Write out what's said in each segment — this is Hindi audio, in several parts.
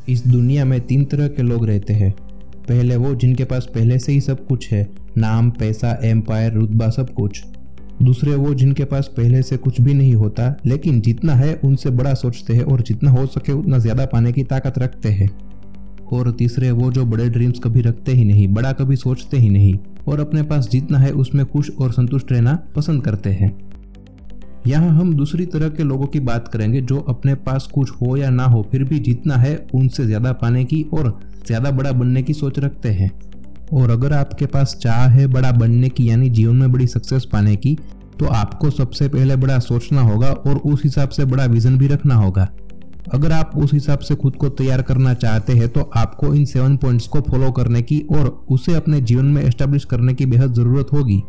इस दुनिया में 3 तरह के लोग रहते हैं। पहले वो जिनके पास पहले से ही सब कुछ है, नाम, पैसा, एम्पायर, रुतबा, सब कुछ। दूसरे वो जिनके पास पहले से कुछ भी नहीं होता लेकिन जितना है उनसे बड़ा सोचते हैं और जितना हो सके उतना ज़्यादा पाने की ताकत रखते हैं। और तीसरे वो जो बड़े ड्रीम्स कभी रखते ही नहीं, बड़ा कभी सोचते ही नहीं और अपने पास जितना है उसमें खुश और संतुष्ट रहना पसंद करते हैं। यहाँ हम दूसरी तरह के लोगों की बात करेंगे जो अपने पास कुछ हो या ना हो फिर भी जितना है उनसे ज़्यादा पाने की और ज़्यादा बड़ा बनने की सोच रखते हैं। और अगर आपके पास चाह है बड़ा बनने की यानी जीवन में बड़ी सक्सेस पाने की, तो आपको सबसे पहले बड़ा सोचना होगा और उस हिसाब से बड़ा विजन भी रखना होगा। अगर आप उस हिसाब से खुद को तैयार करना चाहते हैं तो आपको इन 7 पॉइंट्स को फॉलो करने की और उसे अपने जीवन में एस्टेब्लिश करने की बेहद ज़रूरत होगी।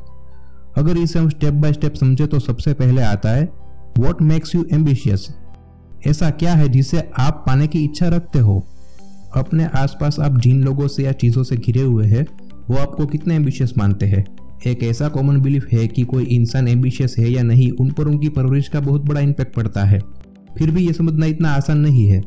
अगर इसे हम स्टेप बाय स्टेप समझे तो सबसे पहले आता है व्हाट मेक्स यू एम्बिशियस। ऐसा क्या है जिसे आप पाने की इच्छा रखते हो? अपने आसपास आप जिन लोगों से या चीज़ों से घिरे हुए हैं वो आपको कितने एम्बिशियस मानते हैं? एक ऐसा कॉमन बिलीफ है कि कोई इंसान एम्बिशियस है या नहीं उन पर उनकी परवरिश का बहुत बड़ा इम्पैक्ट पड़ता है। फिर भी ये समझना इतना आसान नहीं है।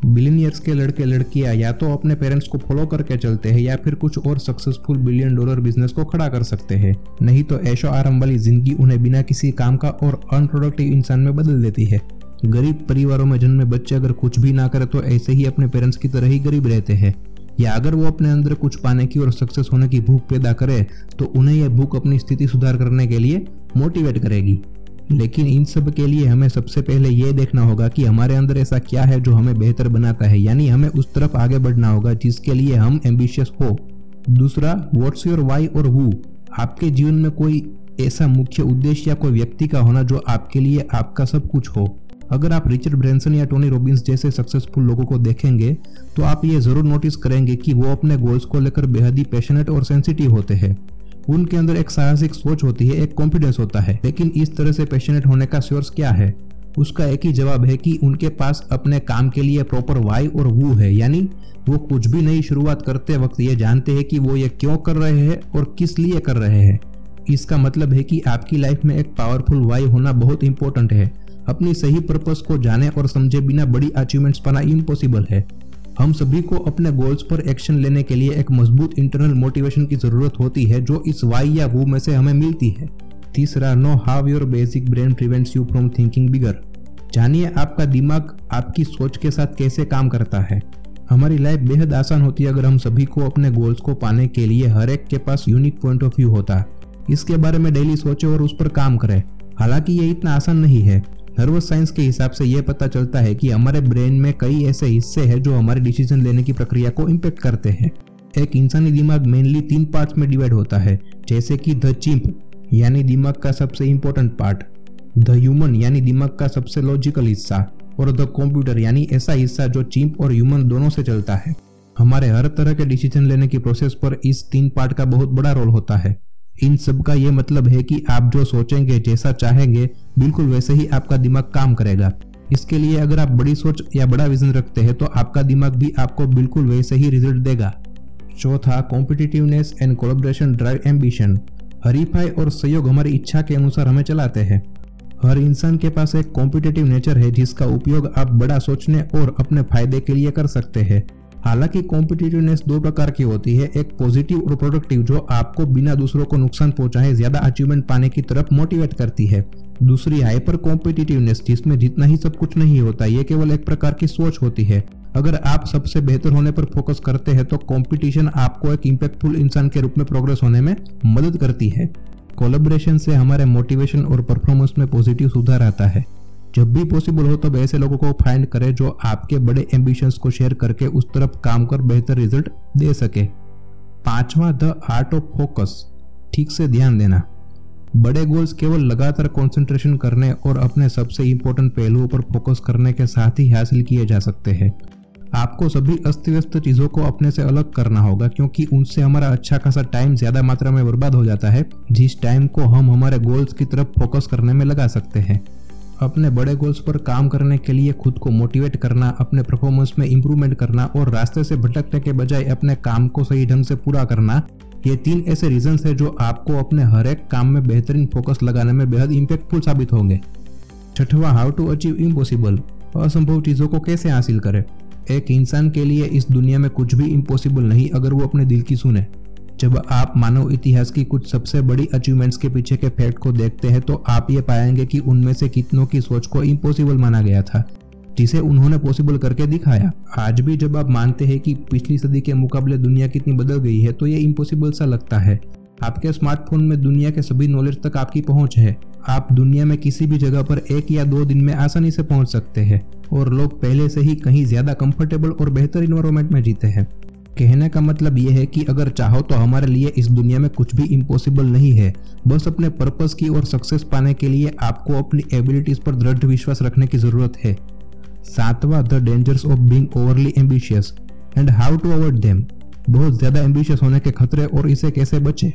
बिलियनियर्स के लड़के लड़कियां या तो अपने पेरेंट्स को फॉलो करके चलते हैं या फिर कुछ और सक्सेसफुल $1 बिलियन बिजनेस को खड़ा कर सकते हैं, नहीं तो ऐशो आराम वाली जिंदगी उन्हें बिना किसी काम का और अनप्रोडक्टिव इंसान में बदल देती है। गरीब परिवारों में जन्मे बच्चे अगर कुछ भी ना करे तो ऐसे ही अपने पेरेंट्स की तरह ही गरीब रहते हैं, या अगर वो अपने अंदर कुछ पाने की और सक्सेस होने की भूख पैदा करे तो उन्हें यह भूख अपनी स्थिति सुधार करने के लिए मोटिवेट करेगी। लेकिन इन सब के लिए हमें सबसे पहले ये देखना होगा कि हमारे अंदर ऐसा क्या है जो हमें बेहतर बनाता है, यानी हमें उस तरफ आगे बढ़ना होगा जिसके लिए हम एम्बिशियस हो। दूसरा, व्हाट्स योर वाई और हु। आपके जीवन में कोई ऐसा मुख्य उद्देश्य या कोई व्यक्ति का होना जो आपके लिए आपका सब कुछ हो। अगर आप रिचर्ड ब्रेंसन या टोनी रॉबिन्स जैसे सक्सेसफुल लोगों को देखेंगे तो आप ये जरूर नोटिस करेंगे कि वो अपने गोल्स को लेकर बेहद ही पैशनेट और सेंसिटिव होते हैं। उनके अंदर एक साहसिक सोच होती है, एक कॉन्फिडेंस होता है। लेकिन इस तरह से पैशनेट होने का सोर्स क्या है? उसका एक ही जवाब है कि उनके पास अपने काम के लिए प्रॉपर वाई और वू है, यानी वो कुछ भी नई शुरुआत करते वक्त ये जानते हैं कि वो ये क्यों कर रहे हैं और किस लिए कर रहे हैं। इसका मतलब है कि आपकी लाइफ में एक पावरफुल वाई होना बहुत इंपॉर्टेंट है। अपनी सही पर्पस को जाने और समझे बिना बड़ी अचीवमेंट्स पाना इम्पॉसिबल है। हम सभी को अपने गोल्स पर एक्शन लेने के लिए एक मजबूत इंटरनल मोटिवेशन की जरूरत होती है जो इस वाई या वू में से हमें मिलती है। तीसरा, know how your basic brain prevents you from thinking bigger. जानिए आपका दिमाग आपकी सोच के साथ कैसे काम करता है। हमारी लाइफ बेहद आसान होती है अगर हम सभी को अपने गोल्स को पाने के लिए हर एक के पास यूनिक पॉइंट ऑफ व्यू होता। इसके बारे में डेली सोचे और उस पर काम करें। हालांकि ये इतना आसान नहीं है। नर्वस साइंस के हिसाब से यह पता चलता है कि हमारे ब्रेन में कई ऐसे हिस्से हैं जो हमारे डिसीजन लेने की प्रक्रिया को इम्पैक्ट करते हैं। एक इंसानी दिमाग मेनली 3 पार्ट्स में डिवाइड होता है, जैसे कि द चिंप यानी दिमाग का सबसे इंपॉर्टेंट पार्ट, द ह्यूमन यानी दिमाग का सबसे लॉजिकल हिस्सा, और द कंप्यूटर यानी ऐसा हिस्सा जो चिंप और ह्यूमन दोनों से चलता है। हमारे हर तरह के डिसीजन लेने की प्रोसेस पर इस 3 पार्ट का बहुत बड़ा रोल होता है। इन सब का ये मतलब है कि आप जो सोचेंगे, जैसा चाहेंगे, बिल्कुल वैसे ही आपका दिमाग काम करेगा। इसके लिए अगर आप बड़ी सोच या बड़ा विजन रखते हैं तो आपका दिमाग भी आपको बिल्कुल वैसे ही रिजल्ट देगा। चौथा, competitiveness and collaboration drive ambition. हरीफाई और सहयोग हमारी इच्छा के अनुसार हमें चलाते हैं। हर इंसान के पास एक कॉम्पिटिटिव नेचर है जिसका उपयोग आप बड़ा सोचने और अपने फायदे के लिए कर सकते हैं। हालांकि कॉम्पिटिटिवनेस 2 प्रकार की होती है, एक पॉजिटिव और प्रोडक्टिव जो आपको बिना दूसरों को नुकसान पहुंचाए ज्यादा अचीवमेंट पाने की तरफ मोटिवेट करती है। दूसरी हाइपर कॉम्पिटिटिवनेस जिसमें जितना ही सब कुछ नहीं होता, ये केवल एक प्रकार की सोच होती है। अगर आप सबसे बेहतर होने पर फोकस करते हैं तो कंपटीशन आपको एक इम्पैक्टफुल इंसान के रूप में प्रोग्रेस होने में मदद करती है। कोलैबोरेशन से हमारे मोटिवेशन और परफॉर्मेंस में पॉजिटिव सुधार आता है। जब भी पॉसिबल हो तब ऐसे लोगों को फाइंड करें जो आपके बड़े एम्बिशंस को शेयर करके उस तरफ काम कर बेहतर रिजल्ट दे सके। पांचवा, द आर्ट ऑफ फोकस। ठीक से ध्यान देना। बड़े गोल्स केवल लगातार कंसंट्रेशन करने और अपने सबसे इंपॉर्टेंट पहलुओं पर फोकस करने के साथ ही हासिल किए जा सकते हैं। आपको सभी अस्त व्यस्त चीजों को अपने से अलग करना होगा क्योंकि उनसे हमारा अच्छा खासा टाइम ज्यादा मात्रा में बर्बाद हो जाता है, जिस टाइम को हम हमारे गोल्स की तरफ फोकस करने में लगा सकते हैं। अपने बड़े गोल्स पर काम करने के लिए खुद को मोटिवेट करना, अपने परफॉर्मेंस में इंप्रूवमेंट करना और रास्ते से भटकने के बजाय अपने काम को सही ढंग से पूरा करना, ये 3 ऐसे रीजंस हैं जो आपको अपने हर एक काम में बेहतरीन फोकस लगाने में बेहद इम्पैक्टफुल साबित होंगे। छठवां, हाउ टू अचीव इम्पॉसिबल। असंभव चीजों को कैसे हासिल करें। एक इंसान के लिए इस दुनिया में कुछ भी इम्पॉसिबल नहीं अगर वो अपने दिल की सुने। जब आप मानव इतिहास की कुछ सबसे बड़ी अचीवमेंट्स के पीछे के फैक्ट को देखते हैं तो आप ये पाएंगे कि उनमें से कितनों की सोच को इम्पॉसिबल माना गया था, जिसे उन्होंने पॉसिबल करके दिखाया। आज भी जब आप मानते हैं कि पिछली सदी के मुकाबले दुनिया कितनी बदल गई है तो ये इम्पॉसिबल सा लगता है। आपके स्मार्टफोन में दुनिया के सभी नॉलेज तक आपकी पहुंच है। आप दुनिया में किसी भी जगह पर 1 या 2 दिन में आसानी से पहुंच सकते हैं और लोग पहले से ही कहीं ज्यादा कंफर्टेबल और बेहतर इन्वायरमेंट में जीते हैं। कहने का मतलब ये है कि अगर चाहो तो हमारे लिए इस दुनिया में कुछ भी इम्पॉसिबल नहीं है। बस अपने पर्पस की और सक्सेस पाने के लिए आपको अपनी एबिलिटीज पर दृढ़ विश्वास रखने की जरूरत है। 7वां, the dangers of being overly ambitious and how to avoid them. बहुत ज्यादा एम्बिशियस होने के खतरे और इसे कैसे बचे।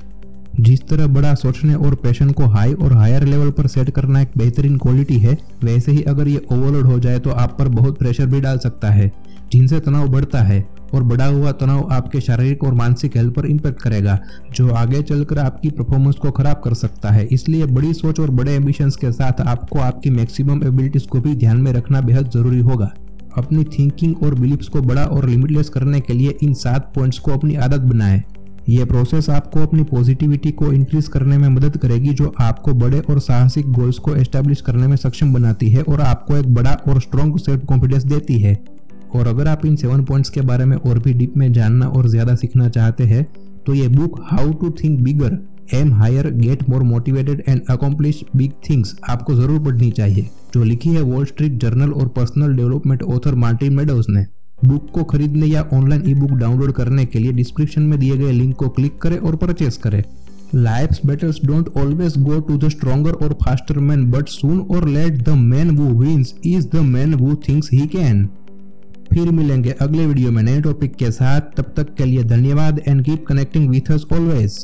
जिस तरह बड़ा सोचने और पैशन को हाई और हायर लेवल पर सेट करना एक बेहतरीन क्वालिटी है, वैसे ही अगर ये ओवरलोड हो जाए तो आप पर बहुत प्रेशर भी डाल सकता है, जिनसे तनाव बढ़ता है और बढ़ा हुआ तनाव आपके शारीरिक और मानसिक हेल्थ पर इम्पैक्ट करेगा, जो आगे चलकर आपकी परफॉर्मेंस को खराब कर सकता है। इसलिए बड़ी सोच और बड़े एम्बिशंस के साथ आपको आपकी मैक्सिमम एबिलिटीज को भी ध्यान में रखना बेहद जरूरी होगा। अपनी थिंकिंग और बिलीफ्स को बड़ा और लिमिटलेस करने के लिए इन 7 पॉइंट्स को अपनी आदत बनाएं। यह प्रोसेस आपको अपनी पॉजिटिविटी को इंक्रीज करने में मदद करेगी, जो आपको बड़े और साहसिक गोल्स को एस्टैब्लिश करने में सक्षम बनाती है और आपको एक बड़ा और स्ट्रॉन्ग सेल्फ कॉन्फिडेंस देती है। और अगर आप इन 7 पॉइंट्स के बारे में और भी डीप में जानना और ज्यादा सीखना चाहते हैं तो ये book how to think bigger, aim higher, get more motivated and accomplish big things आपको जरूर पढ़नी चाहिए, जो लिखी है वॉल स्ट्रीट जर्नल और personal development author Martin Meadows ने। बुक को खरीदने या ऑनलाइन ई बुक डाउनलोड करने के लिए डिस्क्रिप्शन में दिए गए लिंक को क्लिक करें और परचेस करें। Life's battles don't always go to the stronger or faster man, but soon or late the man who wins is the man who thinks he can। फिर मिलेंगे अगले वीडियो में नए टॉपिक के साथ। तब तक के लिए धन्यवाद and keep connecting with us always.